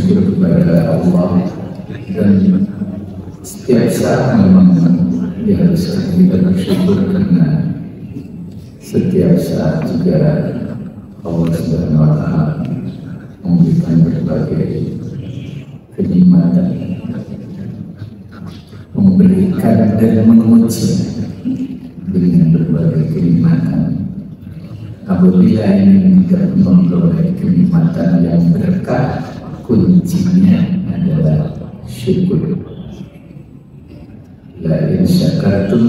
bersyukur kepada Allah, dan setiap saat memang diharuskan kita bersyukur karena setiap saat juga Allah Subhanahu wa Ta'ala memberikan berbagai kenikmatan, memberikan dan menguji dengan berbagai kenikmatan. Apabila ingin kita memperoleh kenikmatan yang berkah, kuncinya adalah syukur. La in syakartum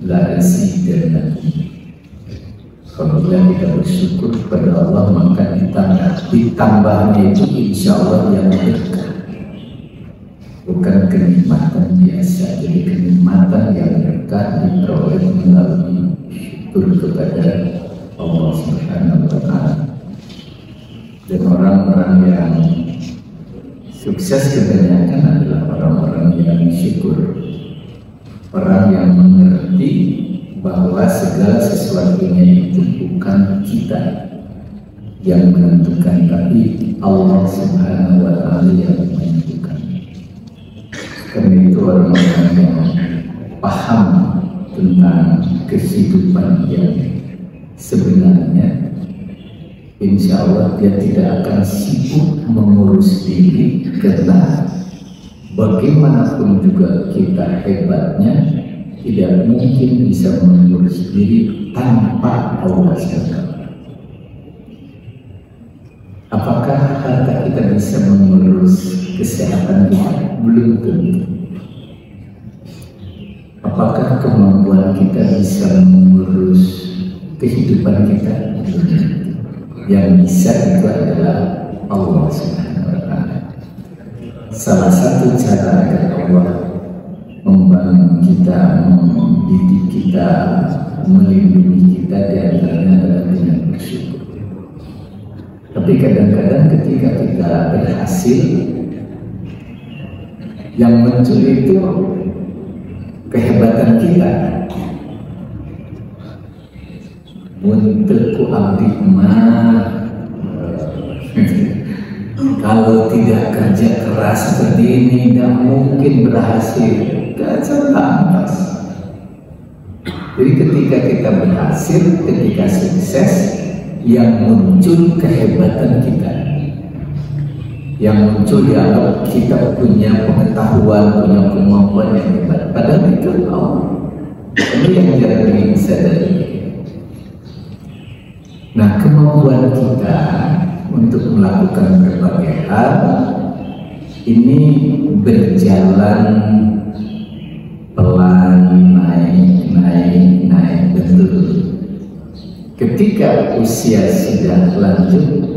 la azidannakum. Apabila kita bersyukur kepada Allah, maka ditambahnya itu insya Allah yang berkah, bukan kenikmatan biasa. Jadi kenikmatan yang berkah diperoleh melalui syukur kepada Allah Subhanahu wa Ta'ala. Dan orang-orang yang sukses kebanyakan adalah orang-orang yang syukur, orang yang mengerti bahwa segala sesuatunya itu bukan kita yang menentukan, tapi Allah Subhanahu wa Ta'ala yang menentukan. Karena itu orang-orang yang paham tentang kehidupan yang sebenarnya, insya Allah dia tidak akan sibuk mengurus diri, karena bagaimanapun juga kita hebatnya, tidak mungkin bisa mengurus diri tanpa Allah SWT. Apakah harta kita bisa mengurus kesehatan kita? Belum tentu. Apakah kemampuan kita bisa mengurus kehidupan kita? Yang bisa itu adalah Allah Subhanahu wa Ta'ala. Salah satu cara agar Allah membangun kita, mendidik kita, melindungi kita di antaranya adalah dengan bersyukur. Tapi kadang-kadang ketika kita berhasil, yang muncul itu kehebatan kita. Munteku abdi mah, kalau tidak kerja keras seperti ini tidak mungkin berhasil. Kerja lantas. Jadi ketika kita berhasil, ketika sukses, yang muncul kehebatan kita, yang muncul dianggap kita punya pengetahuan, punya kemampuan yang hebat. Padahal itu Allah. Ini yang jarang disadari. Nah, kemampuan kita untuk melakukan berbagai hal ini berjalan pelan, naik dan turun. Ketika usia sudah lanjut,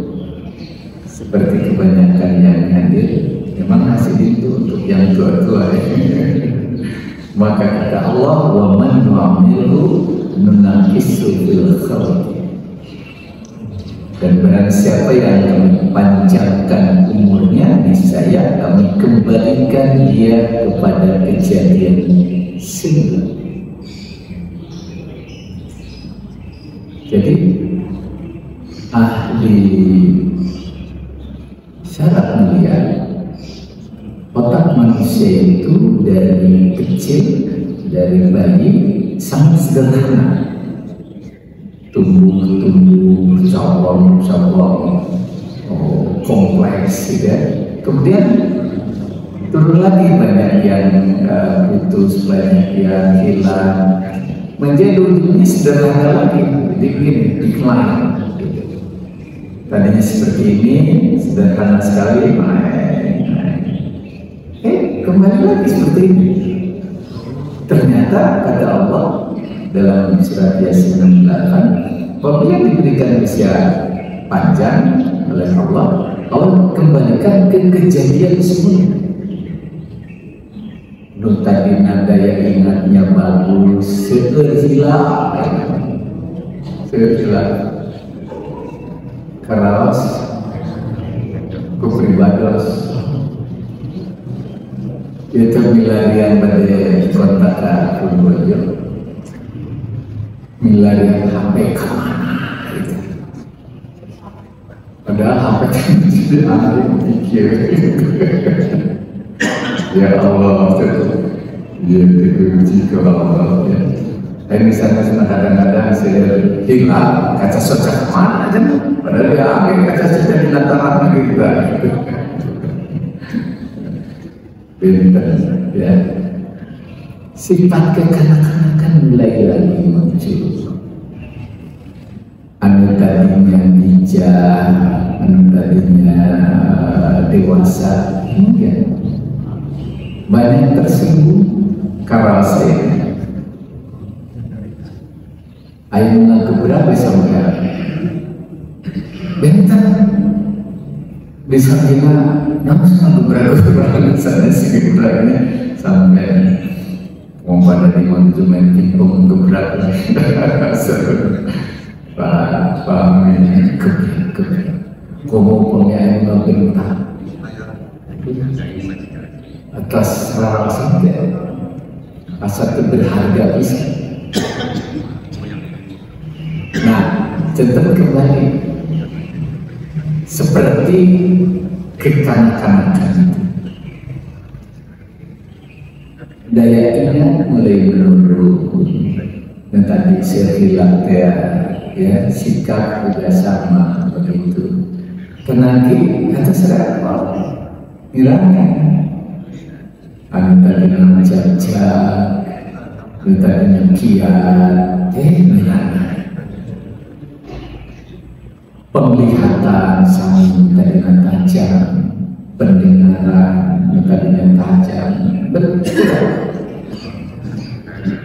seperti kebanyakan yang hadir, memang masih itu untuk yang tua-tua. Maka kata Allah, wa man nu'amilu nunakisu fil khalqi. Dan barang siapa yang kami panjangkan umurnya, niscaya kami kembalikan dia kepada kejadian semula. Jadi ahli syarat melihat otak manusia itu dari kecil, dari bayi sangat sederhana, tumbuh cabang kompleks, gitu ya. Kemudian turun lagi, banyak yang putus, banyak yang hilang, menjadi ujungnya sederhana lagi, begini, decline. Tadinya seperti ini, sederhana sekali, kembali lagi seperti ini. Ternyata kata Allah dalam surat Yasin 68, apabila diberikan usia panjang oleh Allah, Allah kembalikan ke kejadian semula. Tadi daya ingatnya bagus, sehilang kerawas, kepribados, itu milarian pada kontak akun bojo, milarian HP kemana gitu. mudah-mudahan apa yang jadi ahli pikir. Ya Allah, ya diuji ke Allah ya. Ini misalnya kadang-kadang saya hilang kaca soca mana aja, padahal dia ambil kaca soca di lantaran kita. Pintar ya. Sifat kekanak-kanakan mulai lagi muncul. Anu tadinya bijak, anu tadinya dewasa, mungkin banyak tersinggung karena saya. Ayo ngegebrak bisa melihat bentar bisa kita langsung ngegebrak sana si gebraknya sampai pada di manajemen pimpong gebrak Pak ini gebrak komo pengen ngebentak atas rara sampai asal berharga bisa. Nah, contoh kembali seperti kekanak-kanakan itu, daya ingat mulai menurun. Dan tadi saya bilang ya sikap juga sama begitu. Kenaki atas apa? Kiranya anda dengan jajak, kita dengan kiat, menyanyi. Penglihatan saling dengan tajam, pendengaran dengan tajam, betul.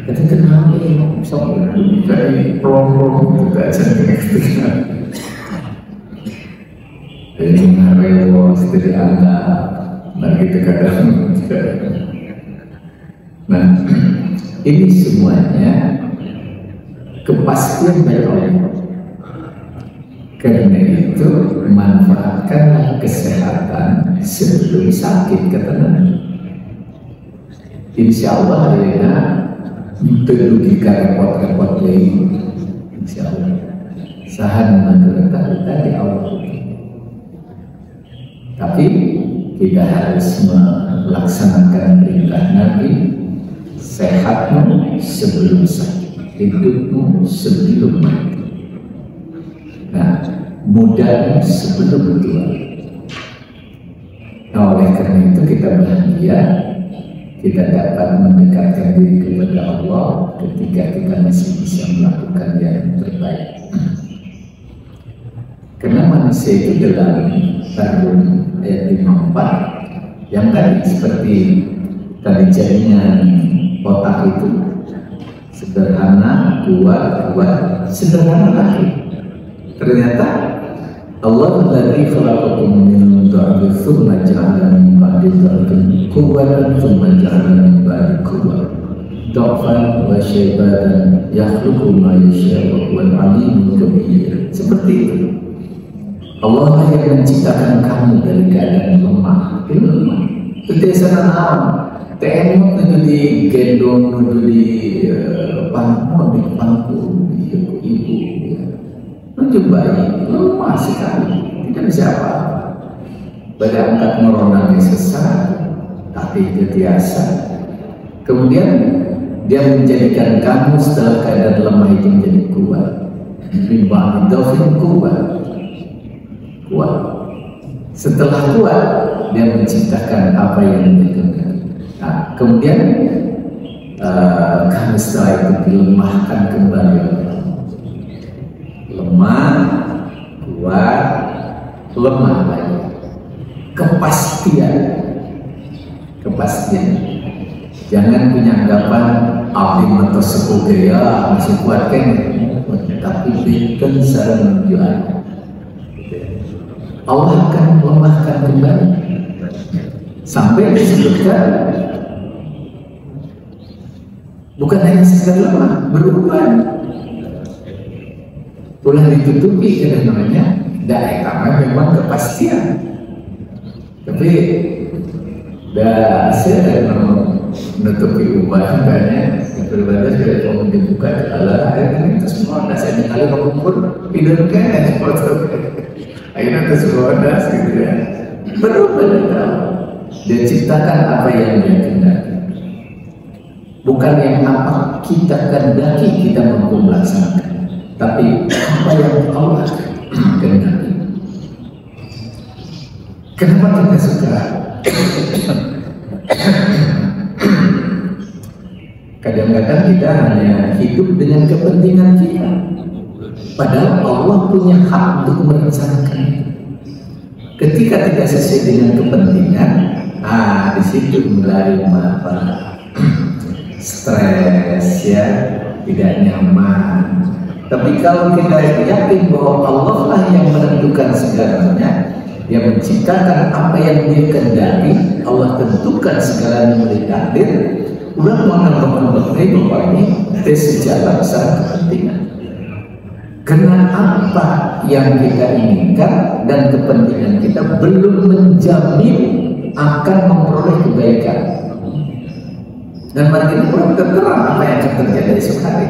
Kita kenal ini, soal dari pelong-pelong itu tajam dengan ini ngarewo seperti anda, lagi kadang. Nah, ini semuanya kepastian dari Allah. Karena itu manfaatkanlah kesehatan sebelum sakit ketenangan. Insya Allah ya, perlu kita repot-repot lagi. Insya Allah. Sahan mengerti tadi Allah. Tapi kita harus melaksanakan perintah Nabi, sehatmu sebelum sakit, hidupmu sebelum mati. Nah, mudah sebelum tua. Nah, oleh karena itu kita bahagia, kita dapat mendekatkan diri kepada Allah ketika kita masih bisa melakukan yang terbaik. Karena manusia itu dalam Tarun ayat 54 yang tadi seperti tadi jaringan otak itu sederhana, kuat, sederhana lagi. Ternyata Allah dari khalaqakum min dha'fin tsumma ja'ala min ba'di dha'fin quwwatan tsumma ja'ala min ba'di quwwatin dha'fan wa syaibatan yakhluqu ma yasha'u wa huwal 'alimul kabir. Seperti itu. Allah yang menciptakan kamu dari keadaan lemah, itu sana tengok itu di gendong, itu di pangku, di ibu. Coba lemah sekali, tidak bisa apa-apa. Pada angkat meronangnya sesat, tapi biasa. Kemudian dia menjadikan kamu setelah keadaan lemah itu menjadi kuat. Bimbang itu kuat. Setelah kuat, dia menciptakan apa yang dia kehendaki. Nah, kemudian kamu setelah itu dilemahkan kembali. Lemah, kuat, lemah lagi. Kepastian. Jangan punya anggapan abdi atau sepuh gaya masih kuat kan, tapi berikan secara menunjukkan. Allah akan melemahkan kembali sampai disebutkan bukan hanya sekedar lemah, berubah. Ulah ditutupi karena namanya daerah memang kepastian. Tapi saya menutupi ubah banyak berbeda dari kalau dibuka ke Allah itu semua dasarnya kali kamu pun tidak kena seperti Akhirnya terserodas gitu ya. Berubah dia. Dia ciptakan apa yang dia kehendaki. Bukan yang apa kita kehendaki kita mampu melaksanakan, tapi apa yang Allah kehendaki. Kenapa kita suka? Kadang-kadang kita hanya hidup dengan kepentingan kita, padahal Allah punya hak untuk merencanakan itu. Ketika tidak sesuai dengan kepentingan, di situ mulai stres ya, tidak nyaman. Tapi kalau kita yakin bahwa Allah lah yang menentukan segalanya, yang menciptakan apa yang dia kehendaki, Allah tentukan segalanya oleh takdir. Udah menambah ini sejalan besar kepentingan. Karena apa yang kita inginkan dan kepentingan kita belum menjamin akan memperoleh kebaikan. Dan mari kita kurang terang apa yang akan terjadi esok hari.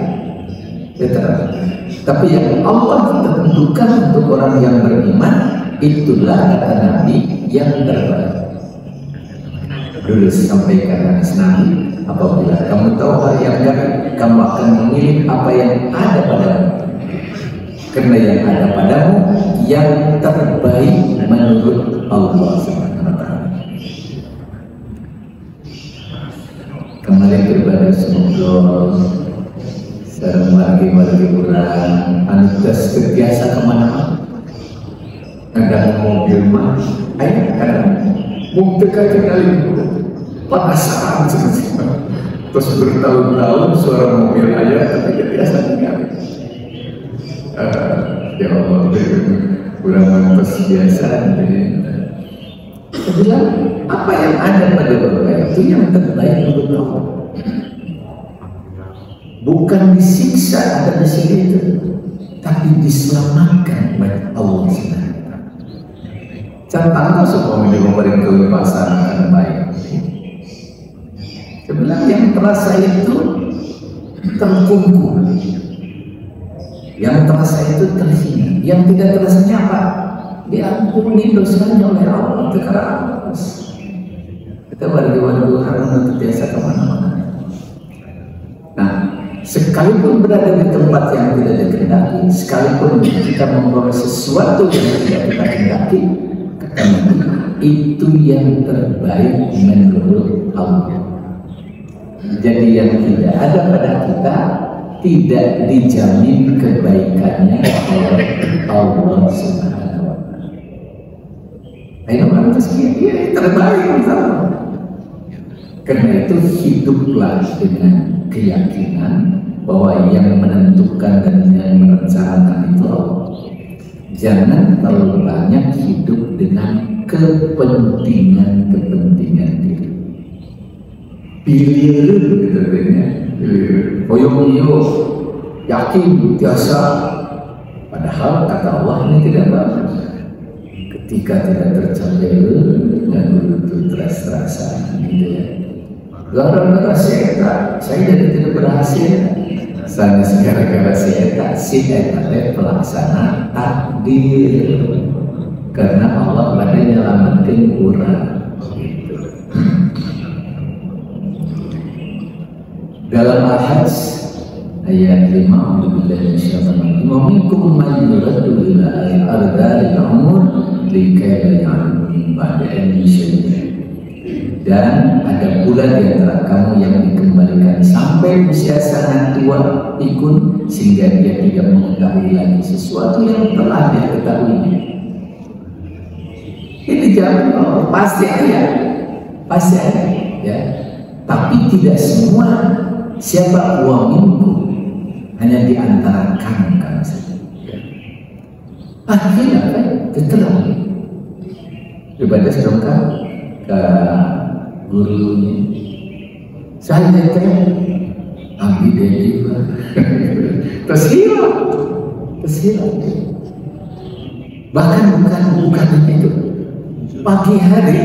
Tapi yang Allah tentukan untuk orang yang beriman, itulah kata Nabi yang terbaik. Dulu sampaikan hadis Nabi, apabila kamu tahu hari yang gaib, kamu akan memilih apa yang ada padamu. Karena yang ada padamu yang terbaik menurut Allah SWT. Kemarin berbagi semoga sareng lagi kurang anutas terbiasa kemana-mana. Ada mobil mah, kadang mungkin kali penasaran terus bertahun-tahun suara mobil aja tapi biasa tinggal. Ya Allah, kurang mantas biasa. Bilang apa yang ada pada bapak itu yang terbaik untuk Allah. Bukan disiksa ada di sini itu, tapi diselamatkan oleh Allah SWT. Contohnya semua memberikan kebebasan yang baik. Sebenarnya yang terasa itu terkungkung, yang terasa itu terhina, yang tidak terasanya apa? Diampuni dosanya oleh Allah. Sekarang kita berdua-dua harus biasa kemana-mana. Nah, sekalipun berada di tempat yang tidak dikehendaki, sekalipun kita memperoleh sesuatu yang tidak kita kehendaki, itu yang terbaik menurut Allah. Jadi yang tidak ada pada kita tidak dijamin kebaikannya oleh Allah Subhanahu wa Ta'ala. Ayo mantas dia terbaik bersama. Karena itu hiduplah dengan keyakinan bahwa yang menentukan dan yang merencanakan itu Allah. Jangan terlalu banyak hidup dengan kepentingan diri. Pilih gitu ya. Boyong-boyong yakin biasa. Padahal kata Allah ini tidak bagus. Ketika tidak tercapai dan itu terasa gitu ya. Gara-gara saya jadi tidak berhasil. Sana gara-gara saya pelaksana takdir. Karena Allah pada nyelamatkan orang. Gitu. Dalam Al-Hajj ayat 5, Alhamdulillah insyaallah. Wa minkum man yuraddu ila al-ardhil umur likay ya'lamu min ba'di ilmin syai'an. Dan ada pula di antara kamu yang dikembalikan sampai usia sangat tua pikun sehingga dia tidak mengetahui lagi sesuatu yang telah dia ketahui. Ini jawab pasti ada ya. Tapi tidak semua. Siapa uaminku hanya di antara kamu saja. Akhirnya terang. Ibadah sedangkan ke gurunya. Saya ambil dia juga. Terus hilang. Bahkan bukan itu. Pagi hari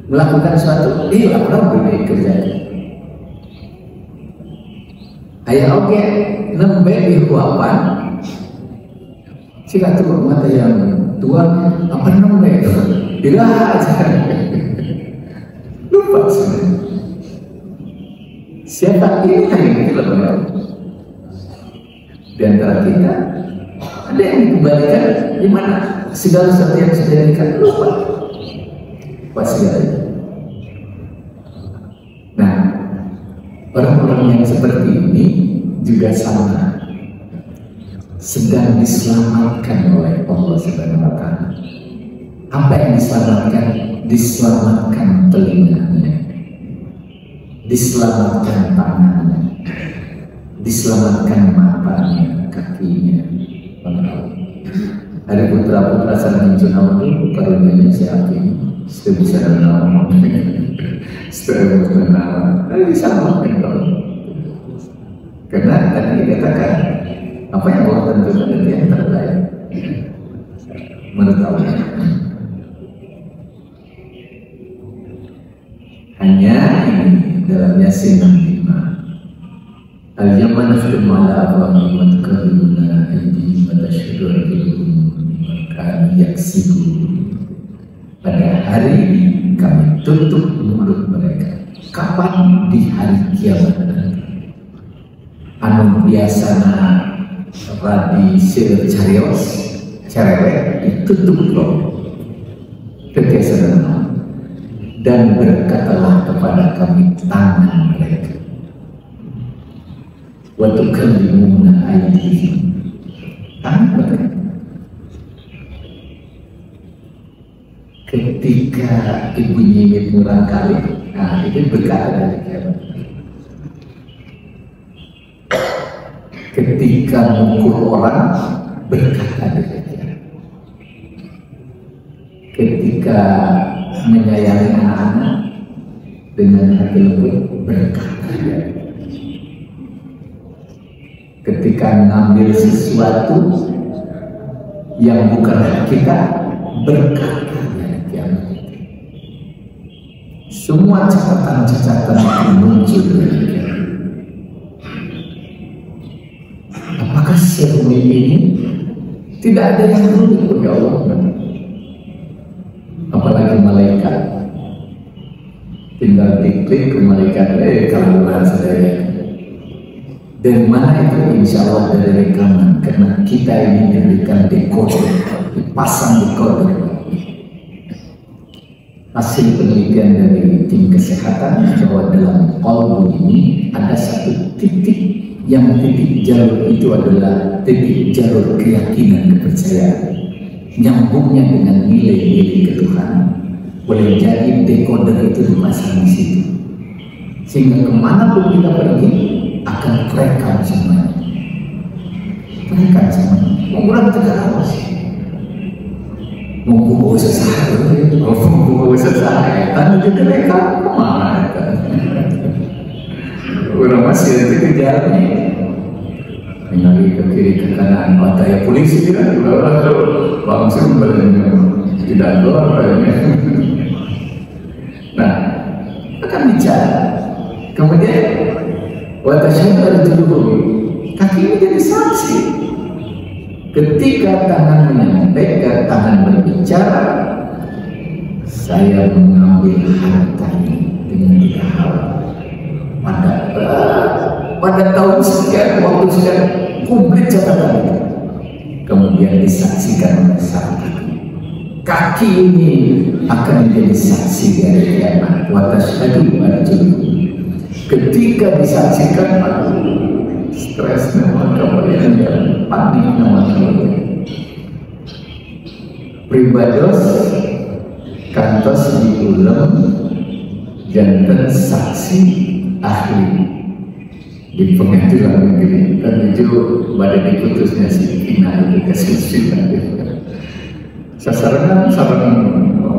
melakukan suatu orang berbeda kerja. Ayah oke, nembe di huapan Jika tuh mata yang tua, apa namanya itu? Tidak aja. Lupa sebenarnya. Siapa ini yang kita lakukan? Di antara kita ada yang dikembalikan di mana segala sesuatu yang sudah diberikan lupa. Pasti ada. Nah, orang-orang yang seperti ini juga sama, sedang diselamatkan oleh Allah Subhanahu wa Ta'ala. Apa yang diselamatkan? Diselamatkan telinganya, diselamatkan tangannya, diselamatkan matanya, kakinya. Ada putra-putra sarang Junawa itu karunianya siapa ini? Sudah bisa nama, sudah mengenal, diselamatkan kalau. Karena tadi dikatakan apa yang Allah tentukan itu yang terbaik menurut Allah. Hanya ini dalam Yasin 65. Al-yawma nakhtimu ala afwahihim wa tukallimuna aydihim wa tashhadu arjuluhum bima kanu yaksibun. Pada hari ini kami tutup mulut mereka. Kapan? Di hari kiamat nanti. Anu biasana radi sir carios cerewet ditutup loh kekesanan dan berkatalah kepada kami tangan mereka wa tukallimuna aydihim, tangan mereka. Ketika ibu nyimit murang kali, nah itu berkata dari kiamat. Ketika mengukur orang, berkata demikian. Ketika menyayangi anak-anak dengan hati lembut, berkata demikian. Ketika mengambil sesuatu yang bukan hak kita, berkata demikian. Semua catatan-catatan itu muncul demikian. Apakah serumit ini? Tidak ada yang rumit bagi Allah. Apalagi malaikat. Tinggal diklik ke malaikat, kalau saudara. Dari mana itu? Insya Allah dari rekaman. Karena kita ini diberikan dekoder, dipasang dekoder. Hasil penelitian dari tim kesehatan bahwa dalam kolbu ini ada satu titik, yang titik jalur itu adalah titik jalur keyakinan, kepercayaan, nyambungnya dengan nilai-nilai ketuhanan. Boleh jadi dekoder itu dipasang di situ, sehingga kemanapun kita pergi akan terekam semuanya, terekam semuanya. Mengulang terus, membuat sesuatu, kan juga terekam kemana kan? Orang masih nanti kejar nih, mengalih ke kiri ke kanan, mata ya polisi kan, langsung tidak keluar. Nah, akan bicara. Kemudian, watasyhadu arjuluhum, kaki ini jadi saksi. Ketika tangan menyampaikan, tangan berbicara, saya mengambil harta ini dengan tidak halal. Pada tahun sekian, waktu sekian, publik catatan itu. Kemudian disaksikan oleh sang kaki ini akan menjadi saksi dari kiamat. Watasyhadu arjuluhum. Ketika disaksikan, stres nama kalian dan panik nama kalian. Pribados kantos diulang jantan saksi ahli di pengadilan negeri menuju pada diputusnya si Kina itu kesusilan. Sasaran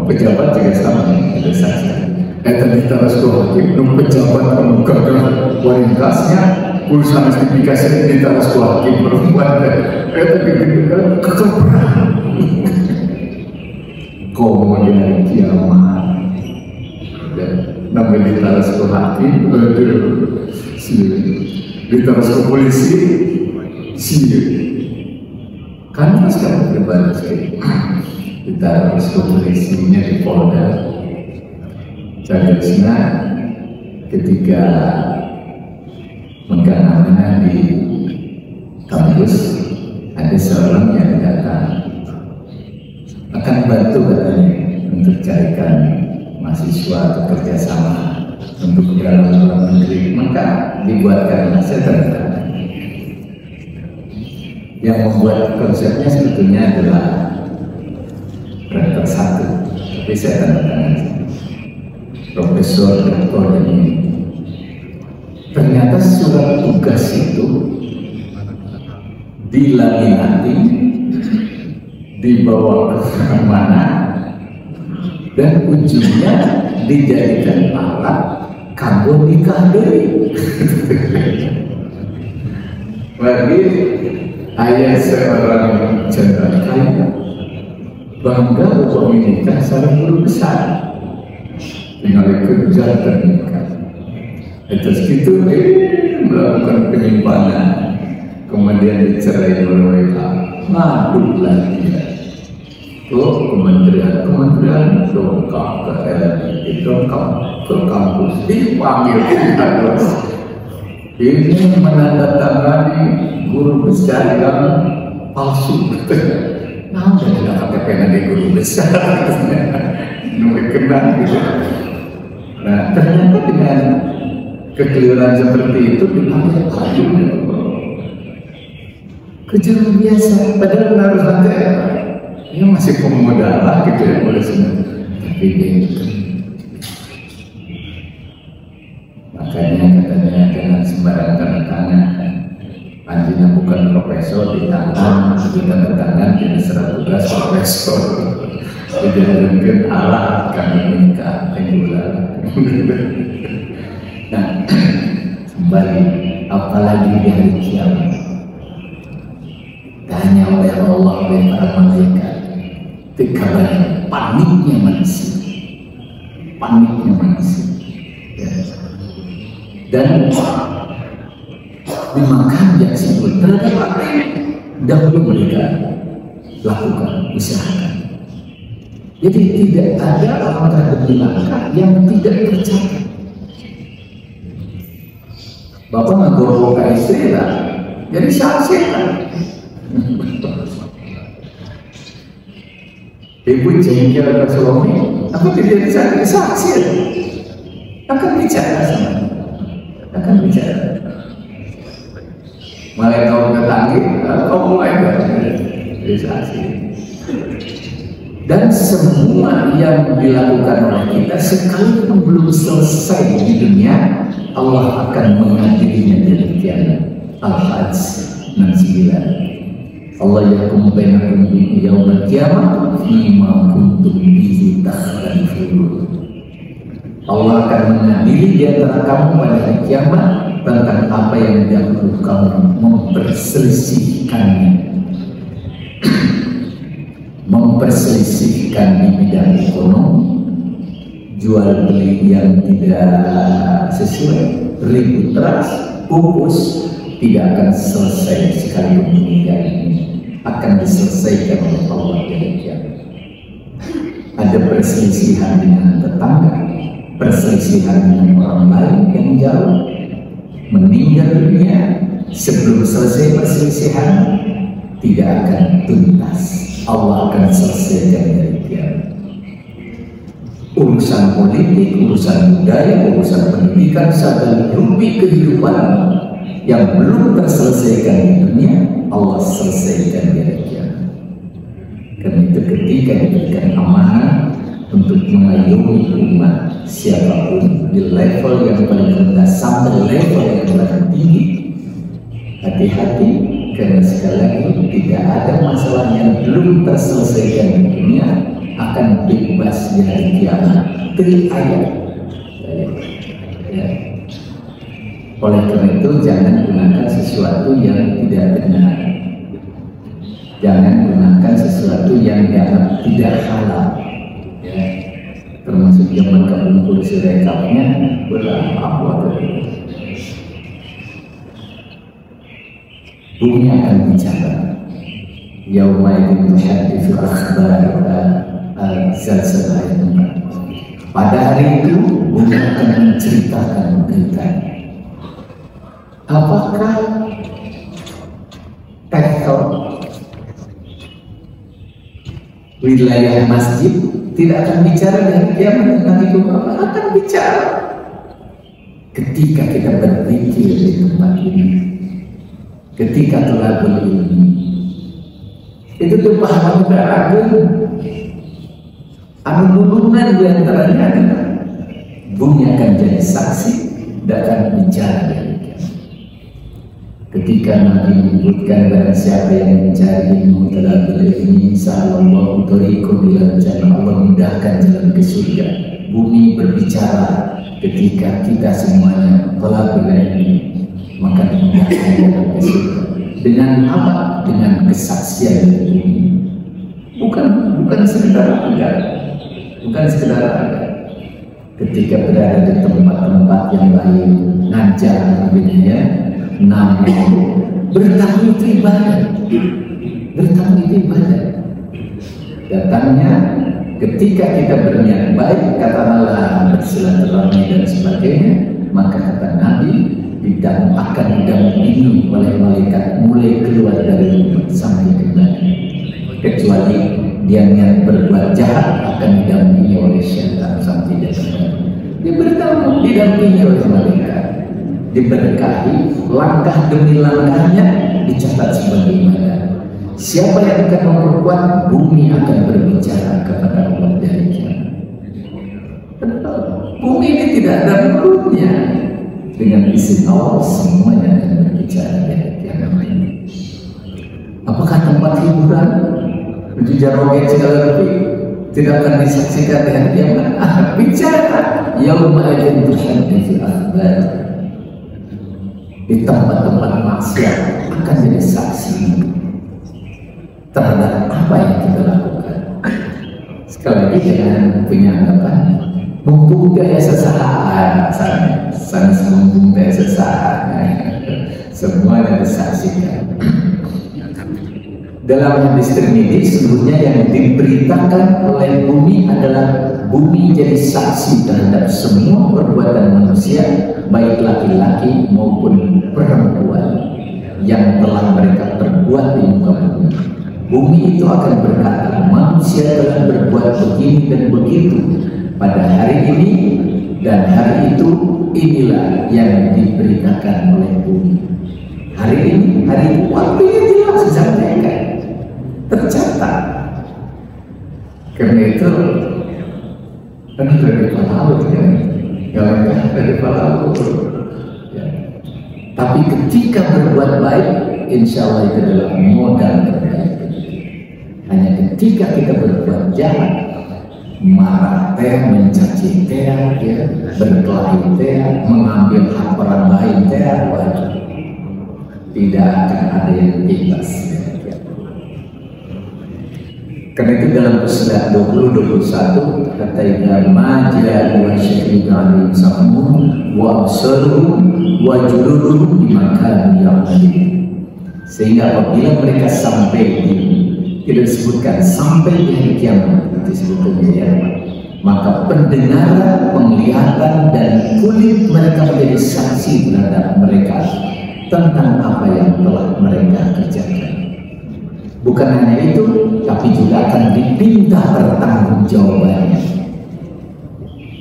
pejabat juga sama ada saksi. Tadi terus hakim pejabat pemuka kualitasnya urusan notifikasi di terus hakim perempuan kekeperan kemudian kiamat dan namanya ditaras ke hakim, ditaras ke polisi, kanvas kamu pribadi sekali. Kita harus komposisinya di Polda. Jagresna ketika mengganamnya di kampus, ada seorang yang datang akan bantu katanya untuk carikan mahasiswa atau kerjasama untuk dalam luar negeri, maka dibuatkan setara. Yang membuat konsepnya sebetulnya adalah rektor satu, tapi saya tanda tangan Profesor Rektor ini. Ternyata surat tugas itu dilaminati, dibawa ke mana, dan ujungnya dijadikan alat kanggo nikah deui. Bagi ayah seorang jenderal kaya bangga bahwa menikah seorang guru besar, tinggal kerja dan nikah. Terus gitu melakukan penyimpanan, kemudian dicerai oleh mereka, ngadu lagi. Kementerian dongkap ke LMI, dongkap ke kampus, dipanggil ini menandatangani guru besar yang palsu. Nah, tidak KTP nanti guru besar, nomor kenal gitu. Nah, ternyata dengan kekeliruan seperti itu dipanggil aduh, kejadian biasa. Padahal harus ada. Ya masih pemuda lah gitu ya, boleh sebenarnya. Tapi gitu. Makanya katanya dengan sembarang tanda tangan, anjingnya bukan profesor di tangan, di tanda tangan jadi surat tugas profesor. Jadi mungkin alat kami nikah tenggelam. Nah, kembali apalagi di hari kiamat. Tanya oleh Allah oleh para malaikat. Dikabarkan paniknya manusia, ya. Dan dimakan yang sebut terhadap apa yang dahulu mereka lakukan, usahakan. Jadi tidak ada langkah demi langkah yang tidak tercapai. Bapak menggorok istri lah, jadi saksi kan. Ibu jengkel ke suami, aku tidak bisa saksi, akan bicara sama, akan bicara. Mulai kau ketangi, kau mulai jadi saksi. Dan semua yang dilakukan oleh kita sekalipun belum selesai di dunia, Allah akan mengadilinya di kiamat. Al-Hajj 69. Allah yakum bainakum yaumil qiyamah fima kuntum bihi takhtalifun. Allah akan mengadili di antara kamu pada hari kiamat tentang apa yang dahulu kamu memperselisihkannya. Memperselisihkan di bidang ekonomi, jual beli yang tidak sesuai, ribut keras, pupus, tidak akan selesai sekalipun dunia ini akan diselesaikan oleh Allah dari kiamat. Ada perselisihan dengan tetangga, perselisihan dengan orang lain yang jauh, meninggal dunia sebelum selesai perselisihan tidak akan tuntas. Allah akan selesaikan dari kiamat. Urusan politik, urusan budaya, urusan pendidikan, segala rupi kehidupan yang belum terselesaikan di dunia, Allah selesaikan di hari kiamat. Karena itu ketika diberikan amanah untuk mengayomi umat siapapun di level yang paling rendah sampai level yang paling tinggi, hati-hati, karena sekali lagi tidak ada masalah yang belum terselesaikan di dunia akan bebas di hari kiamat. Dari ayat. Ya. Oleh karena itu jangan gunakan sesuatu yang tidak benar. Jangan gunakan sesuatu yang dianggap tidak halal. Ya. Termasuk zaman kabungkul sirekapnya berapa bumi akan bicara. yauma idzin tuhadditsu akhbaraha al-zalzalah. Pada hari itu bumi akan menceritakan beritanya. Apakah tektor wilayah masjid tidak akan bicara dari kiamat tentang itu? Akan bicara ketika kita berpikir di tempat ini, ketika telah ini. Itu tuh pahala agung. Anu hubungan diantaranya adalah bumi akan jadi saksi dan akan bicara dari kiamat. Ketika Nabi menyebutkan barang siapa yang mencari ilmu telah berilmi, insyaallah tariqun ila jannah, Allah mudahkan jalan ke surga. Bumi berbicara ketika kita semuanya telah berilmi, maka dimudahkan jalan ke surga. Dengan apa? Dengan kesaksian bumi. Bukan sekedar ada. Bukan sekedar ada. Ketika berada di tempat-tempat yang lain, ngajar ya, namun bertamu itu ibadah. Bertamu itu ibadah. Datangnya ketika kita berniat baik, kata Allah, bersilaturahmi dan sebagainya, maka kata Nabi akan didampingi oleh malaikat mulai keluar dari rumah sampai ke Nabi. Kecuali dia niat berbuat jahat, akan didampingi oleh syaitan sampai dia kembali. Dia bertamu didampingi oleh malaikat, diberkahi, langkah demi langkahnya dicatat sebagai ibadah. Siapa yang akan memperkuat, bumi akan berbicara kepada Allah dari kiamat. Bumi ini tidak ada mulutnya. Dengan izin Allah semuanya akan berbicara dari kiamat ini. Apakah tempat hiburan, joget segala rupa tidak akan disaksikan di hari kiamat? Bicara yauma idzin tuhadditsu akhbaraha. Di tempat-tempat maksiat akan jadi saksi terhadap apa yang kita lakukan. Sekali lagi jangan punya anggapan mumpung gaya sesaat sana mumpung gaya sesaat, semua yang disaksikan. Dalam hadis Tirmidzi sebelumnya yang diberitakan oleh bumi adalah bumi jadi saksi terhadap semua perbuatan manusia, baik laki-laki maupun perempuan yang telah mereka perbuat di muka bumi. Bumi itu akan berkata, manusia telah berbuat begini dan begitu pada hari ini dan hari itu, inilah yang diberitakan oleh bumi. Hari ini, hari waktunya jelas disampaikan, tercatat. Karena itu kan dari pahlawan ya, kalau dari pahlawan ya. Tapi ketika berbuat baik, insya Allah itu adalah modal terbaik. Hanya ketika kita berbuat jahat, marah teh, mencaci teh, ya, berkelahi teh, mengambil hak orang lain teh, wajib. Tidak akan ada yang bebas. Karena itu dalam Fussilat 20-21 kata Ibnu Majah wa syahida alim sahmun wa absaruhum wa juluduhum dimakan ya'malin. Sehingga apabila mereka sampai tidak disebutkan sampai di hari kiamat, disebutkan ya, maka pendengaran, penglihatan dan kulit mereka menjadi saksi terhadap mereka tentang apa yang telah mereka kerjakan. Bukan hanya itu, tapi juga akan dipinta pertanggungjawabannya.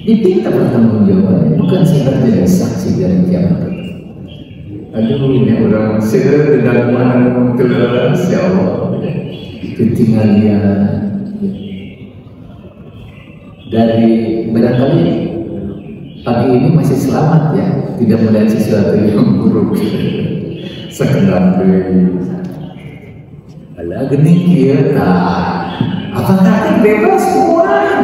Dipinta pertanggungjawabannya, bukan sekedar jadi saksi dari kiamat. Aduh, ini orang segera dengan mana toleransi ya Allah. Ketinggalan dari barangkali pagi ini masih selamat ya, tidak melihat sesuatu yang buruk. Sekedar ala geni kia tak apakah bebas puan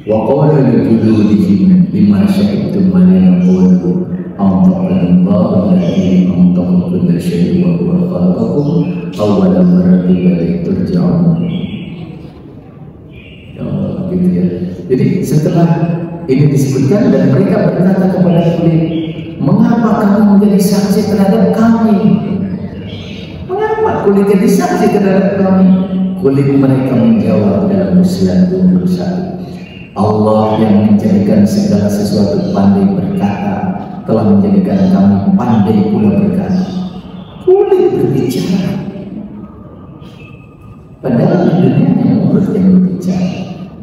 wa qala lil-juludihim bima syahidtum ma yaqulu antaqallahu alladhi antaqa kulla syai'in wa huwa khalaqakum awwala marratin wa ilayhi turja'un. Gitu ya. Jadi setelah ini disebutkan dan mereka berkata kepada kulit, mengapa kamu menjadi saksi terhadap kami? Mengapa kulit jadi saksi terhadap kami? Kulit mereka menjawab dalam usilan 21. Allah yang menjadikan segala sesuatu pandai berkata, telah menjadikan kami pandai pula berkata. Kulit berbicara. Padahal dunia yang mulut yang berbicara,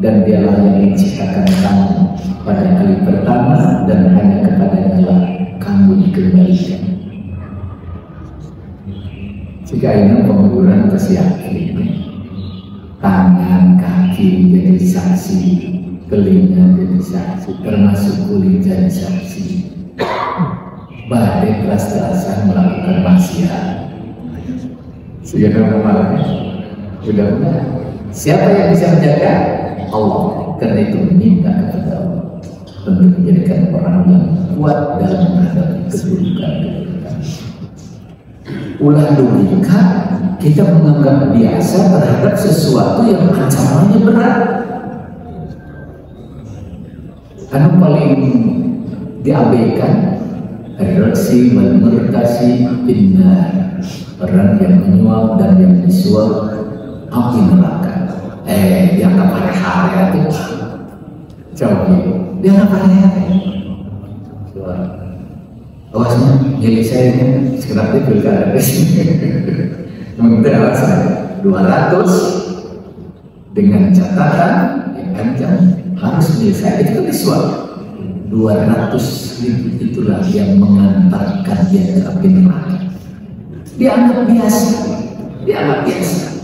dan dialah yang menciptakan kamu pada kali pertama, dan hanya kepadanya lah kamu dikembalikan. Jika ini pengukuran yakin, tangan, kaki jadi saksi, telinga jadi saksi, termasuk kulit jadi saksi. Badai keras-kerasan melakukan maksiat. Sehingga normalnya sudah. Siapa yang bisa menjaga? Allah. Karena itu minta kepada Allah untuk menjadikan orang yang kuat dalam menghadapi keburukan. Ulah logika kita menganggap biasa terhadap sesuatu yang ancamannya berat. Karena paling diabaikan erosi murtasi benar, orang yang menyuap dan yang disuap api neraka. Dianggap hari-hari itu jauh dianggap hari-hari. Awasnya jadi saya ini sekarang itu pilkada di sini. Mengikuti alasan 200 dengan catatan yang ancam harus menyelesaikan itu kan disuap. 200 itulah yang mengantarkan dia ke api neraka. Dianggap biasa, dianggap biasa.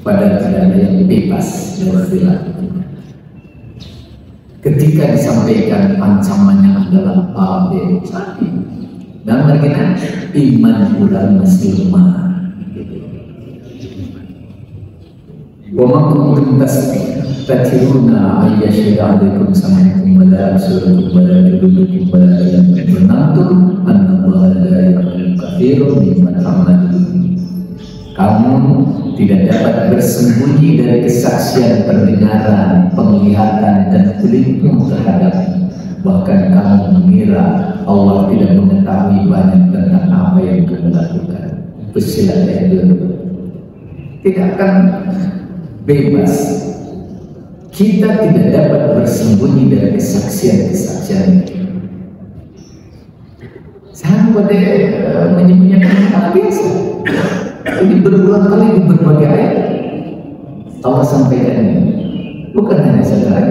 Padahal tidak ada yang bebas dari dilakukan. Ketika disampaikan ancamannya adalah A, B, C, dan mereka iman bulan muslimah. Wa ma kuntum tatiruna ayyashhadu alaikum sam'ukum wa la absarukum wa la juludukum wa la yamlikum annallaha la ya'lamu katsiran mimma ta'malun. Kamu tidak dapat bersembunyi dari kesaksian pendengaran, penglihatan, dan kulitmu terhadapnya. Bahkan kamu mengira Allah tidak mengetahui banyak tentang apa yang kamu lakukan. Persilakan dulu. Tidak akan bebas. Kita tidak dapat bersembunyi dari kesaksian-kesaksian itu. Sampai menyembunyikan hal biasa. Ini berulang kali di berbagai ayat Allah sampaikan ini. Bukan hanya sekedar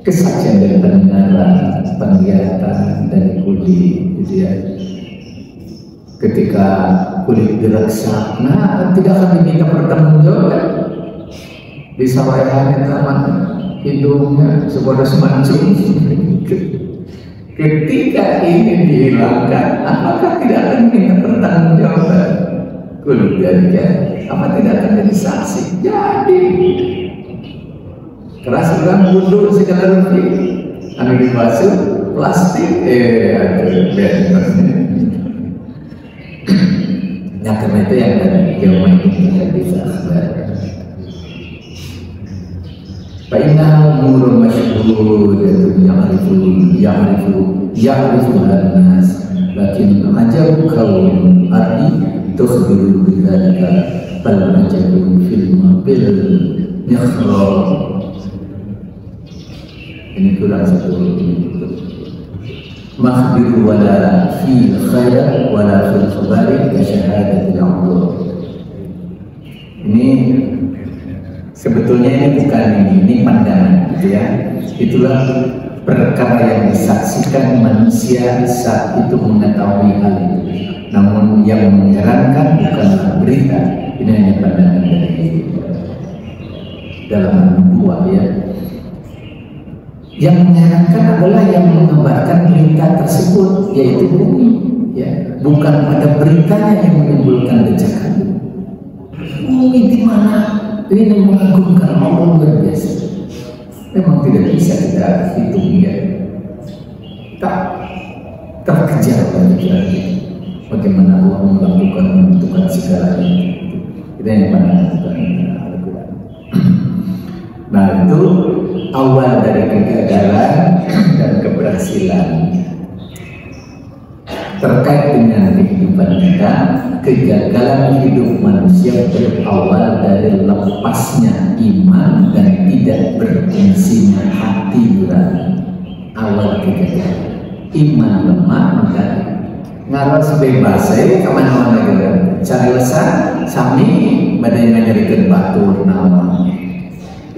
kesaksian dari pendengaran, penglihatan, dari kulit, gitu ya. Ketika kulit direksa, nah tidak akan diminta pertanggungjawaban. Di sawayan taman hidungnya sebuah semancung. Ketika ini dihilangkan, apakah tidak akan diminta pertanggungjawaban? Kulit jadikan, apa tidak akan jadi saksi? Jadi keras orang mundur segala rupi, anu dibasuh plastik, nah karena itu yang ada jawaban ini tidak bisa. Fa'inna umurun masyhuratun ya'rifu an-nas lakin ajab kaum ardi tukhbiru bidzalika bal ajabun fil mabil yakhra. Ini kurang satu makhbiru wala fil khair wala fil khabari ka syahadatil Allah. Ini sebetulnya ini bukan ini pandangan, gitu ya. Itulah perkara yang disaksikan manusia saat itu mengetahui hal itu. Namun yang mengherankan bukanlah berita, ini hanya pandangan dari dalam dua ya. Yang mengherankan adalah yang mengabarkan berita tersebut, yaitu bumi, ya. Bukan pada beritanya yang menimbulkan dejakan. Bumi di mana? Ini mengagumkan Allah luar biasa. Memang tidak bisa kita hitung ya. Tak terkejar oleh pikiran kita. Bagaimana Allah melakukan menentukan segalanya. Kita yang pandangan Al-Quran. Nah itu awal dari kegagalan dan keberhasilan. terkait dengan kehidupan kita. Kegagalan hidup manusia berawal dari lepasnya iman dan tidak berfungsinya hati nurani. Awal kegagalan, iman lemah dan ngaros bebas kemana-mana gitu. Cari lesan sami badai ngajarikan batur nama.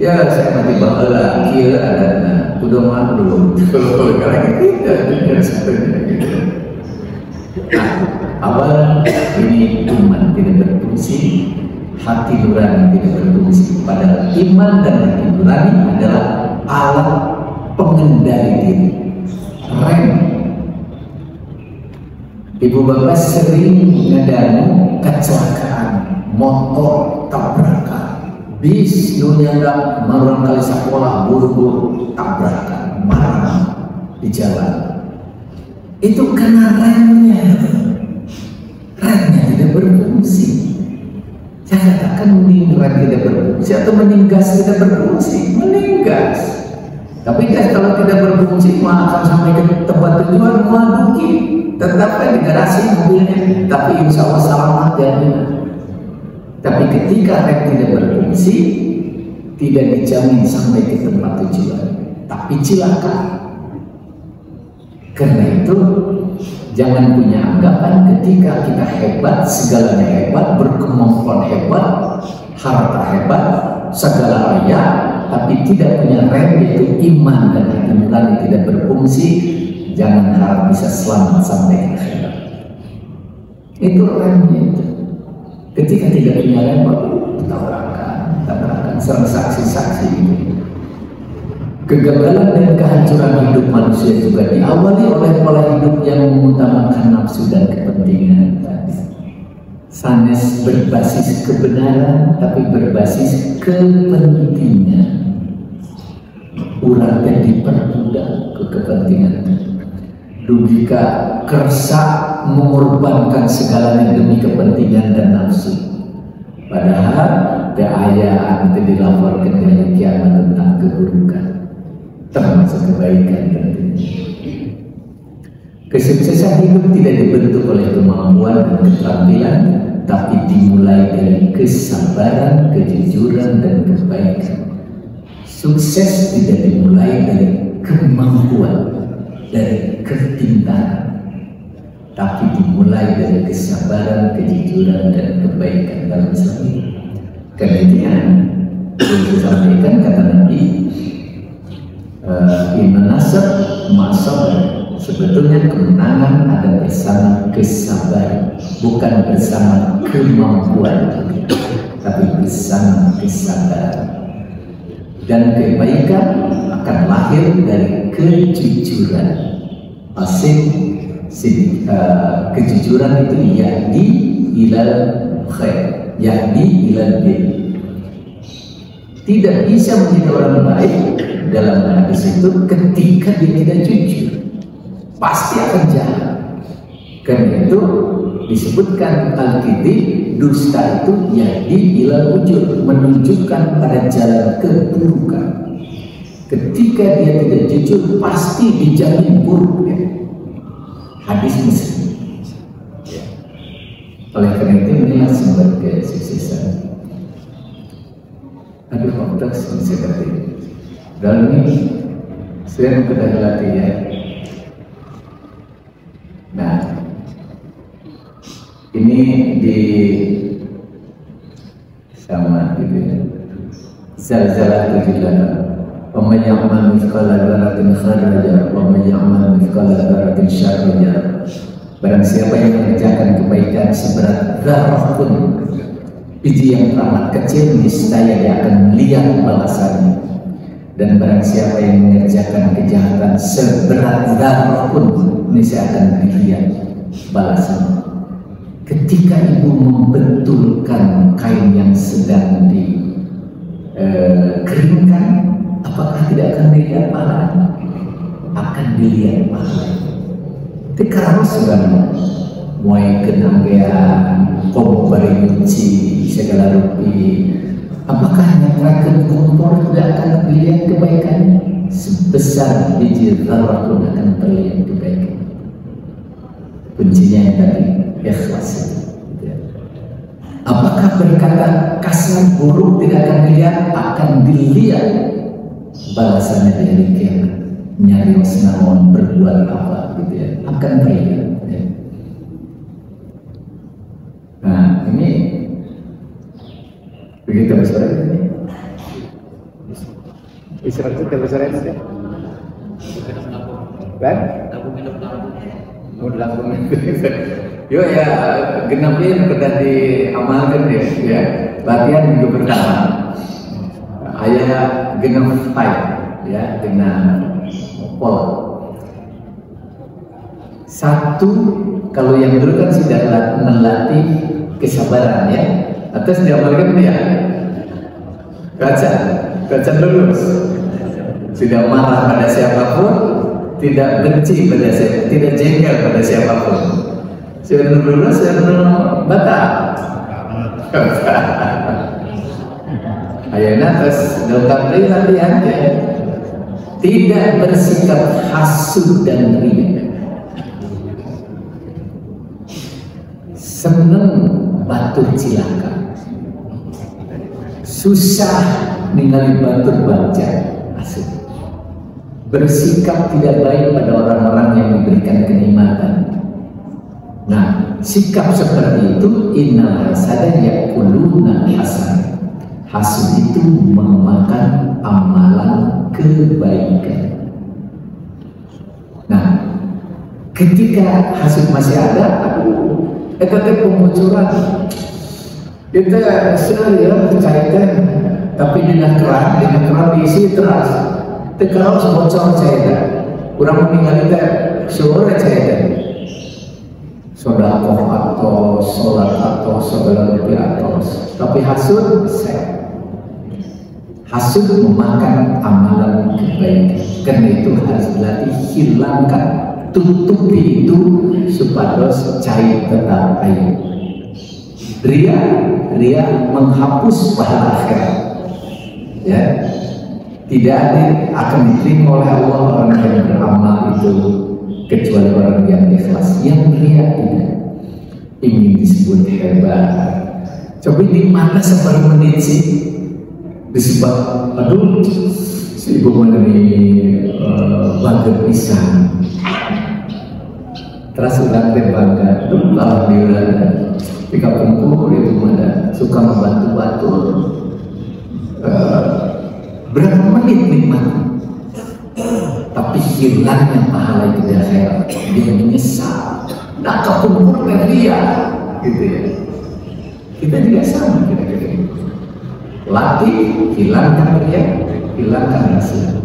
Ya saya mati bahala kia adatna kudu maklum kalau kita gitu. Awal ini iman tidak berfungsi, hati nurani tidak berfungsi. Padahal iman dan hati nurani adalah alat pengendali diri, rem. Ibu bapak sering ngadamu kecelakaan motor tabrakan, bis nyunyandak marang kali sekolah buru-buru tabrakan marah di jalan. Itu karena remnya tidak berfungsi. Saya katakan mending rem tidak berfungsi atau mending gas tidak berfungsi, mending gas. Tapi gas kalau tidak berfungsi akan sampai ke tempat tujuan mengaduki, tetap di garasi mobilnya, tapi insya Allah selamat jadinya. Tapi ketika rem tidak berfungsi, tidak dijamin sampai ke tempat tujuan, tapi cilaka. Karena itu jangan punya anggapan ketika kita hebat, segalanya hebat, berkemampuan hebat, harta hebat, segala raya, tapi tidak punya rem yaitu iman dan hati nurani tidak berfungsi, jangan harap bisa selamat sampai ke akhirat. Itu remnya itu. Ketika tidak punya rem, tabrakan, serang saksi-saksi itu. Kegagalan dan kehancuran hidup manusia juga diawali oleh pola hidup yang mengutamakan nafsu dan kepentingan tadi. Sanes berbasis kebenaran tapi berbasis kepentingan. Urang teh diperbudak ke kepentingan. Dugika kersa mengorbankan segalanya demi kepentingan dan nafsu. Padahal keayaan itu dilaporkan dari kiamat tentang keburukan, termasuk kebaikan tentunya. Kesuksesan hidup tidak dibentuk oleh kemampuan dan keterampilan, tapi dimulai dari kesabaran, kejujuran, dan kebaikan. Sukses tidak dimulai dari kemampuan, dari kepintaran, tapi dimulai dari kesabaran, kejujuran, dan kebaikan dalam sendiri. Kemudian disampaikan kata Nabi, Ibn Nasr masabar. Sebetulnya kemenangan ada bersama kesabaran, bukan bersama kemampuan, tapi bersama kesabaran. Dan kebaikan akan lahir dari kejujuran. Asing kejujuran itu yahdi ilal khair, yahdi ilal bir. Tidak bisa menjadi orang baik dalam hadis itu ketika dia tidak jujur, pasti akan jahat. Karena itu disebutkan al-kidhib, dusta itu yahdi ilal ujur, menunjukkan pada jalan keburukan. Ketika dia tidak jujur pasti dijamin buruk ya. Hadis Muslim. Oleh karena itu inilah sumber kesuksesan. Aduh, kompleks seperti ini. Dalam ini saya sudah latih ya. Nah, ini di sama gitu ya. Zalzalah 78. Wa may ya'mal mithqala dzarratin khairan yara wa may ya'mal mithqala dzarratin syarran yara. Barang siapa yang mengerjakan kebaikan seberat zarrah pun, biji yang teramat kecil, niscaya dia akan melihat balasannya. Dan barang siapa yang mengerjakan kejahatan seberat zarrah pun, niscaya akan dilihat balasannya. Ketika ibu membetulkan kain yang sedang dikeringkan, apakah tidak akan dilihat pahalanya? Akan dilihat pahalanya. Ketika harus sebenarnya mulai kenanggean, kompari nyuci, segala rupi, apakah nyatakan kompor tidak akan dilihat kebaikannya? Sebesar biji zarrah pun akan terlihat kebaikan. kuncinya yang tadi ikhlas itu. Apakah berkata kasar buruk tidak akan dilihat? Akan dilihat balasannya di hari kiamat. Nyari namun berbuat apa gitu ya, akan terlihat ya. Nah ini begitu besar ini istirahat kita besar ini ya kan? Mau langsung yuk ya, genapin pernah diamalkan ya, latihan minggu pertama ayah genap ya dengan pola satu. Kalau yang dulu kan sudah melatih kesabaran ya, atas diamalkan dia kaca lulus, sudah marah pada siapapun, tidak benci pada siapapun, tidak jengkel pada siapapun. Sudah lulus, sudah batal. Ayana terus dalam latihan ya, tidak bersikap hasud dan ria, seneng batur cilaka, susah ningali batur baca asik, bersikap tidak baik pada orang-orang yang memberikan kenikmatan. Nah, sikap seperti itu innal hasada yakuluna hasan. Hasud itu memakan amalan kebaikan. Nah, ketika hasud masih ada, itu pemunculan kita sering cairkan, tapi dina keran diisi terus. Kalau sebocor cairkan, kurang meninggal kita suara cairkan. Sodakoh atau sholat atau segala rupiah atau, tapi hasud saya. Hasud memakan amalan kebaikan. Karena itu harus dilatih, hilangkan, tutupi itu supados cair tetap air. Ria menghapus pahala akhirat. Ya, tidak akan diterima oleh Allah orang yang beramal itu kecuali orang yang ikhlas. Yang ria tidak ingin disebut hebat. Coba di mana separuh menit sih disebut, aduh si ibu mana nih bangga pisang, terus udah bangga, aduh alhamdulillah. Jika pengkur itu mana suka membantu berapa menit nikmat, tapi hilangnya pahala itu di akhirat, dia menyesal. Nah kepungkur dan dia, gitu ya. Kita juga sama kira-kira. Latih, hilangkan ria, hilangkan rasa.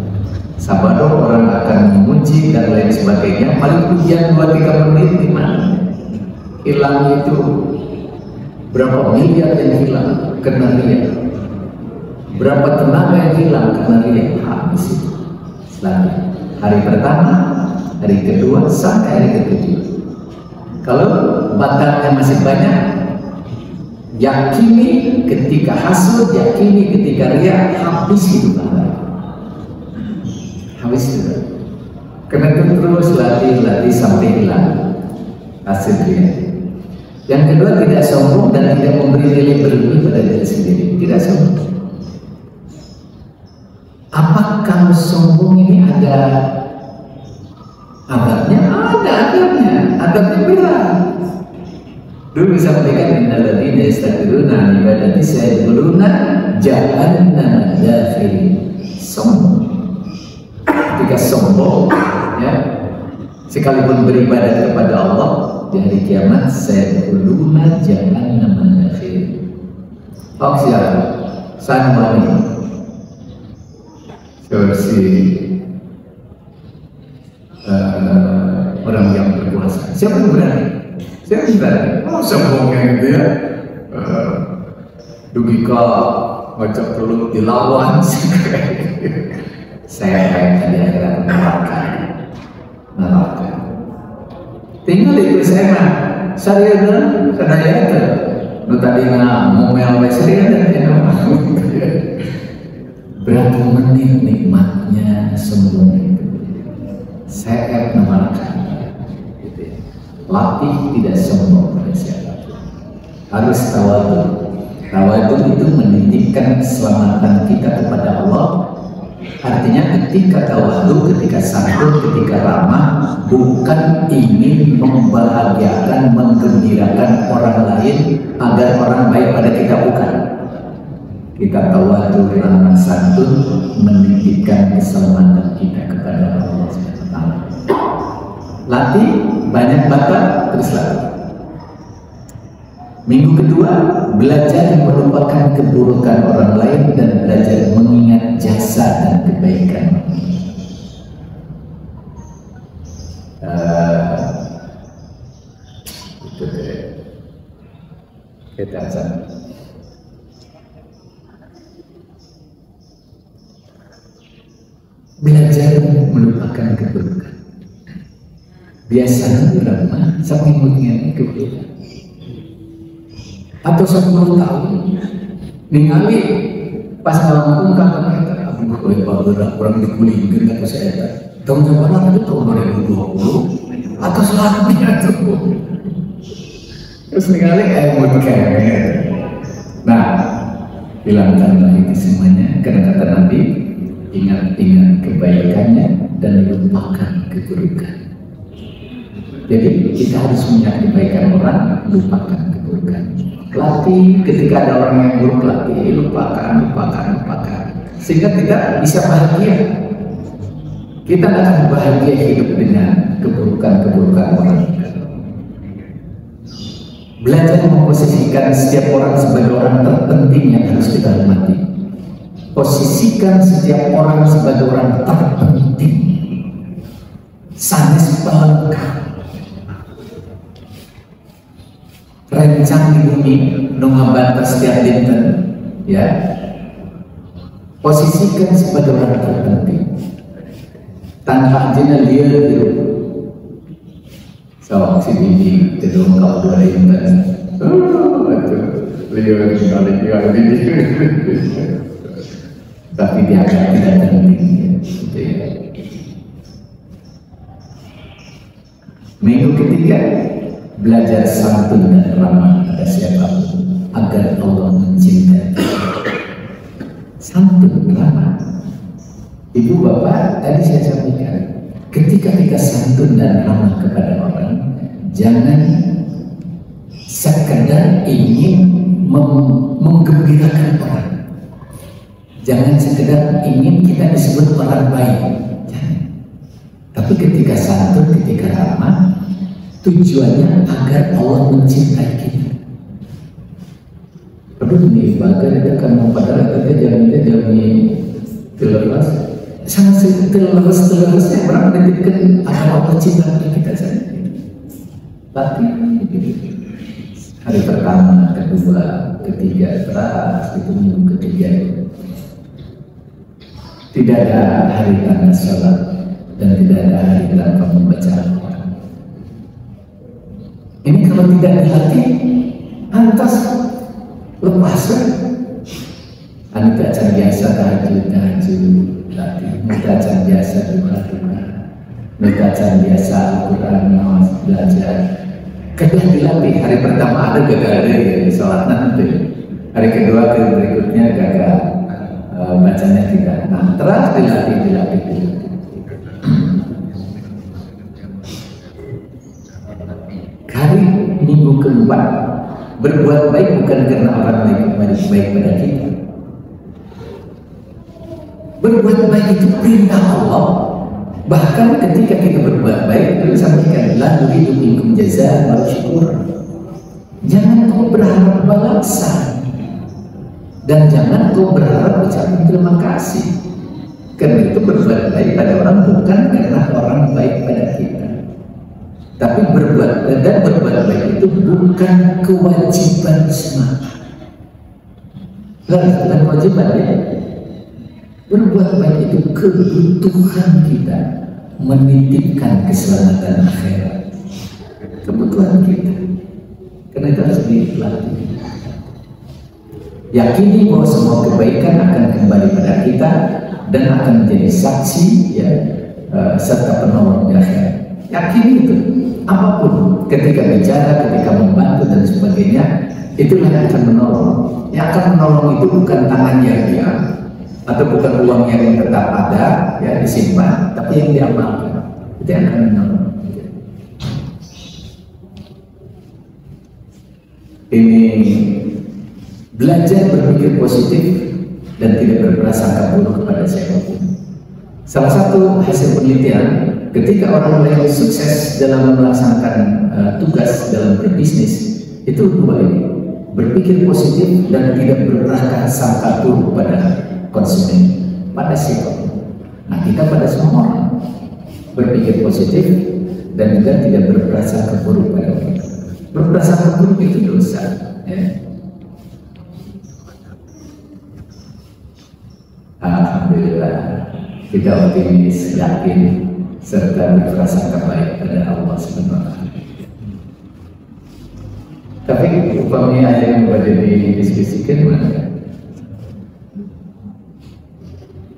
Sabado orang akan memuji dan lain sebagainya. Paling ujian 2-3 menit di mana? Hilang itu berapa miliar yang hilang karena ria. Berapa tenaga yang hilang karena ria, habis itu. Selanjutnya hari pertama, hari kedua, sampai hari ketiga. Kalau batalnya masih banyak, yakini ketika hasud, yakini ketika ria, habis itu pahala. Habis itu. Karena itu terus latih sampai hilang hasil ria. Yang kedua, tidak sombong dan tidak memberi nilai berlebih pada diri sendiri. Tidak sombong. Apakah sombong ini ada adabnya? Ada adabnya. Adabnya berat. Dulu disampaikan innalladzina yastakbiruna an ibadati sayadkhuluna jahannama dakhirin. Sombong. Ketika sombong, ya, sekalipun beribadah kepada Allah di hari kiamat, sayadkhuluna jahannama dakhirin. Siapa? Sanwani. Versi orang yang berkuasa. Siapa yang berani? Siapa yang berani? Oh, sombongnya gitu ya. Dugika ngocok perlu dilawan. Saya kayak di akhirat neraka. Tinggal itu saya mah. Sadaya itu. Nu tadinya ngomel sadaya itu. Berapa menit nikmatnya sombong itu, saya neraka, gitu ya. latih tidak sombong pada siapapun. Harus tawadhu. Tawadhu itu menitipkan keselamatan kita kepada Allah. Artinya ketika tawadhu, ketika santun, ketika ramah, bukan ingin membahagiakan, menggembirakan orang lain agar orang baik pada kita, bukan. Kita tawadhu, ramah, santun, menitipkan keselamatan kita kepada Allah SWT. Latih, banyak baca, terus latih. Minggu kedua, belajar melupakan keburukan orang lain dan belajar mengingat jasa dan kebaikan. Itu deh. Kita akan belajar melupakan keburukan. Biasanya ramah sampai mengingat kebaikan. Atau 10 tahun ningali pas ngalaman kakak kita, aduh kurang dikulingkan atau saya tahun berapa itu tahun 2020 atau selanjutnya tuh terus ningali mau kemet. Nah, hilangkanlah itu semuanya karena kata Nabi, ingat-ingat kebaikannya dan lupakan keburukan. Jadi kita harus melihat kebaikan orang, lupakan keburukan. Latih, ketika ada orang yang buruk, latih, lupakan. Sehingga kita bisa bahagia. Kita akan bahagia hidup dengan keburukan-keburukan orang. Belajar memposisikan setiap orang sebagai orang terpenting yang harus kita hormati. Posisikan setiap orang sebagai orang terpenting. Sanes bangka. Rencang di bumi nungabanta setiap dinten, ya. Posisikan sebagai orang terpenting. Tanpa jina liar dulu. So si bibi gedung kau 2 dinten. Itu liar sekali ini. Tapi dia agak tidak penting. Gitu ya. Minggu ketiga, belajar santun dan ramah pada siapapun agar Allah mencintai. Santun, ramah. Ibu bapak tadi saya sampaikan, ketika kita santun dan ramah kepada orang, jangan sekedar ingin menggembirakan orang. Jangan sekedar ingin kita disebut orang baik. Jangan. Tapi ketika santun, ketika ramah, tujuannya agar Allah mencintai kita. Aduh nih, bagai itu kan padahal kita jamnya terlepas. Sama terlepas-terlepasnya orang menitipkan agar Allah cintai kita saja. Tapi hari pertama, kedua, ketiga, terakhir itu minggu ketiga. Tidak ada hari tanpa salat dan tidak ada hari tanpa membaca Al-Quran. Ini kalau tidak dilatih, lantas lepaskan. Anu bacaan biasa tahajud, latih. Bacaan biasa duha, bacaan biasa Al-Quran, belajar. Kedua dilatih. Hari pertama ada gagal dari sholat nanti. Hari kedua ke berikutnya gagal, bacanya tidak. Nah, terus dilatih. Hari minggu keempat, berbuat baik bukan karena orang lain baik pada kita. Berbuat baik itu perintah Allah. Bahkan ketika kita berbuat baik, kita sampaikan la nuridu minkum jazaa'an wa syukur. Jangan kau berharap balasan dan jangan kau berharap ucapan terima kasih. Karena itu berbuat baik pada orang bukan karena orang baik pada kita. Tapi berbuat baik itu bukan kewajiban semata. Bukan kewajiban ya. Berbuat baik itu kebutuhan kita, menitipkan keselamatan akhirat. Kebutuhan kita. Karena itu harus dilatih. Yakini bahwa semua kebaikan akan kembali pada kita dan akan menjadi saksi ya, serta penolong di akhirat. Yakini itu. Apapun, ketika bicara, ketika membantu dan sebagainya, itulah yang akan menolong. Yang akan menolong itu bukan tangannya dia, atau bukan uang yang tetap ada, ya disimpan, tapi yang diamalkan. Itu yang akan menolong. Ini belajar berpikir positif dan tidak berprasangka buruk kepada siapapun. Salah satu hasil penelitian, ketika orang lain sukses dalam melaksanakan tugas dalam berbisnis, itu dua ini, berpikir positif dan tidak berprasangka buruk pada konsumen, pada siapapun. Nah, kita pada semua orang berpikir positif dan juga tidak berprasangka buruk pada kita. Berprasangka buruk itu dosa, ya. Alhamdulillah, kita optimis, yakin, serta berprasangka baik pada Allah SWT. Tapi upamanya ada yang pada didiskusikan mana?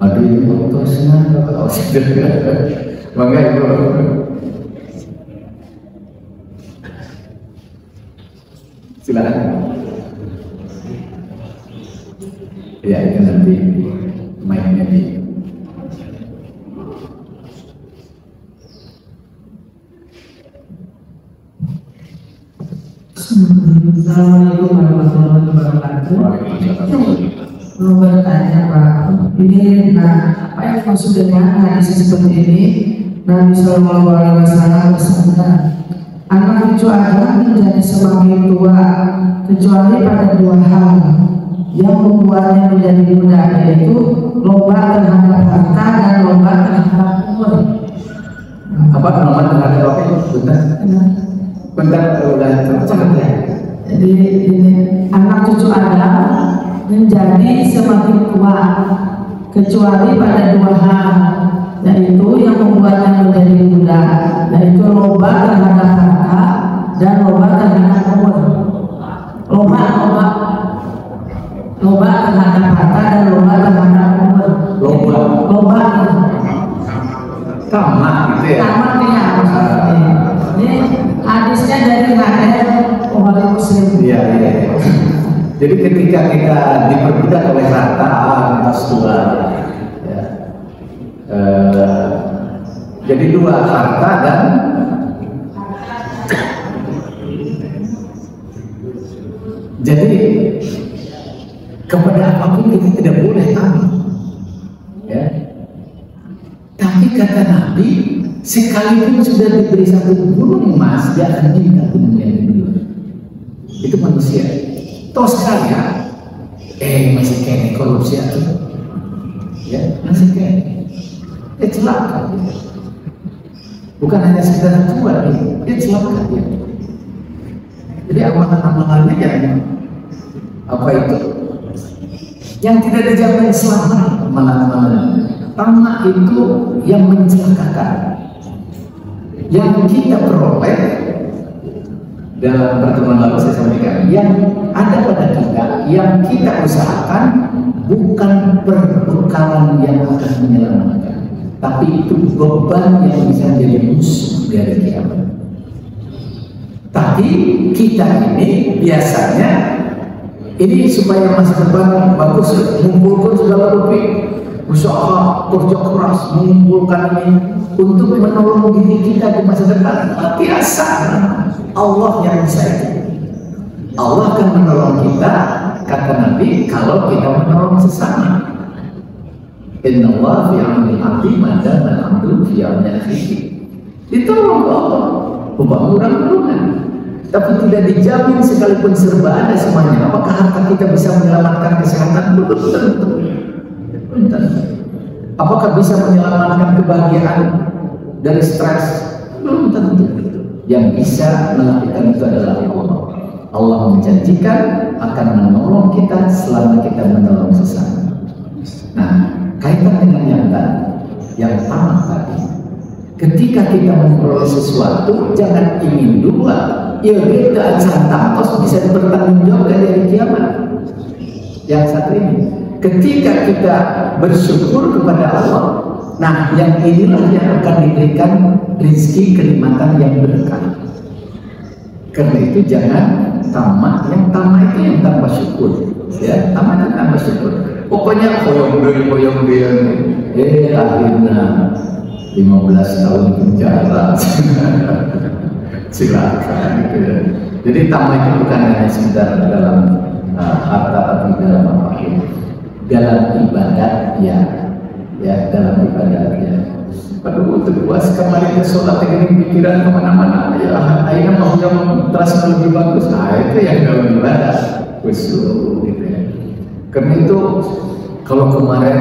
Aduh, ini motor senang kalau maka itu silakan. Ya, itu nanti mainnya di Assalamualaikum warahmatullahi wabarakatuh. Mau bertanya Pak, ini apa yang maksud dengan hadis seperti ini? Nabi Shallallahu Alaihi Wasallam bersabda, anak cucu Adam menjadi semakin tua kecuali pada dua hal yang membuatnya menjadi muda, yaitu lomba terhadap harta dan lomba terhadap umur. Apa lomba terhadap apa? Bentar, udah tercatat ya. Jadi ini anak cucu Adam menjadi semakin tua kecuali pada dua hal, yaitu yang membuatnya menjadi muda, yaitu lomba terhadap harta dan lomba terhadap umur. Lomba terhadap harta dan lomba terhadap umur. Lomba tamat gitu ya. Tamat ya maksudnya. Ini hadisnya dari hadis Bukhari Muslim. Iya. Jadi ketika kita diperbudak oleh harta, tua, ya. Jadi dua, harta dan jadi kepada apapun kita tidak boleh tahu, ya. Tapi kata Nabi, sekalipun sudah diberi satu gunung emas, dia akan minta gunung yang kedua. Itu manusia. Toh sekalian, masih kayaknya korupsi itu, ya masih kayaknya, celaka. Bukan hanya sekedar tua, dia celaka dia. Jadi amalan-amalannya yang apa itu? Yang tidak dijamin selamat amalan-amalan. Tamak itu yang mencelakakan. Yang kita peroleh dalam pertemuan lalu saya sampaikan, yang ada pada kita, yang kita usahakan bukan perbekalan yang akan menyelamatkan, tapi itu beban yang bisa jadi musuh dari kiamat. Tapi kita ini biasanya ini supaya masa depan bagus, mengumpulkan segala rupiah, usaha kerja keras mengumpulkan ini untuk menolong diri kita di masa depan. Biasa, Allah yang bisa itu. Allah akan menolong kita, kata Nabi, kalau kita menolong sesama. Inna Allah fi auni abdi mada dan abdu fi auni akhihi. Ditolong Allah, pembangunan. Tapi tidak dijamin sekalipun serba ada semuanya. Apakah harta kita bisa menyelamatkan kesehatan? Belum tentu. Apakah bisa menyelamatkan kebahagiaan dari stres? Belum tentu. Yang bisa melakukan itu adalah Allah. Allah menjanjikan akan menolong kita selama kita menolong sesama. Nah, kaitan dengan yang tamat tadi. Ketika kita memperoleh sesuatu, jangan ingin dua. Ya kita santatos bisa dipertanggungjawabkan dari kiamat. Yang satu ini, ketika kita bersyukur kepada Allah, Nah, yang inilah yang akan diberikan rezeki kenikmatan yang berkah. Karena itu jangan tamak. Yang tamak itu yang tanpa syukur. Ya, tamak itu tanpa syukur. Pokoknya koyong dia. Akhirnya 15 tahun penjara. Silakan gitu ya. Jadi tamak itu bukan hanya sekedar dalam harta, tapi dalam apa? Dalam ibadat ya dalam ibadat ya. Aduh, terpuas kemarin ke sholat ini pikiran kemana-mana ya. Akhirnya mau yang terasa lebih bagus. Nah, itu yang dalam ibadat khusyuk gitu ya. Karena itu kalau kemarin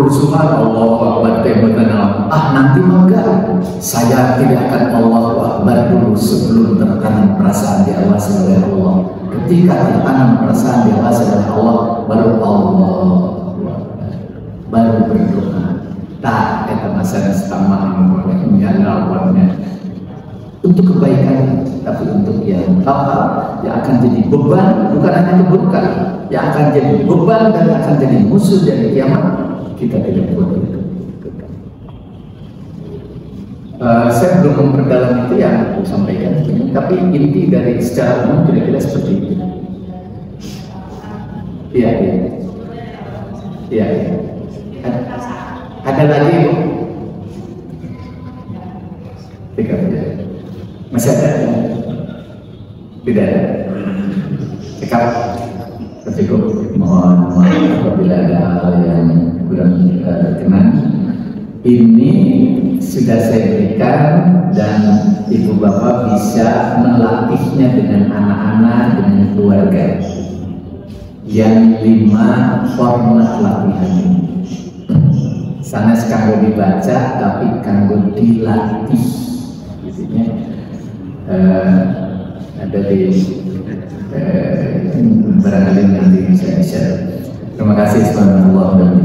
subhanallah Akbar tembakan nanti enggak, saya tidak akan Allahu Akbar dulu sebelum tertanam perasaan diawasi oleh Allah. Ketika tertanam perasaan diawasi oleh Allah, baru Allah baru berdoa. Tak kata masalah setama menyala awalnya untuk kebaikan, tapi untuk yang apa yang akan jadi beban, bukan hanya keburukan, yang akan jadi beban dan akan jadi musuh dari kiamat, kita tidak boleh itu. Saya belum memperdalam itu yang aku sampaikan, tapi inti dari secara umum kira-kira seperti itu. Iya. Ada lagi Bu? Tidak. Masih ada? Tidak ada. Cekap. Cukup. Mohon maaf apabila ada hal yang kurang berkenan. Ini sudah saya berikan dan ibu bapak bisa melatihnya dengan anak-anak, dengan keluarga. Yang 5 format latihan ini. Sana kanggo dibaca tapi kanggo dilatih. Isinya ada di barangkali nanti bisa share. Terima kasih subhanallah dan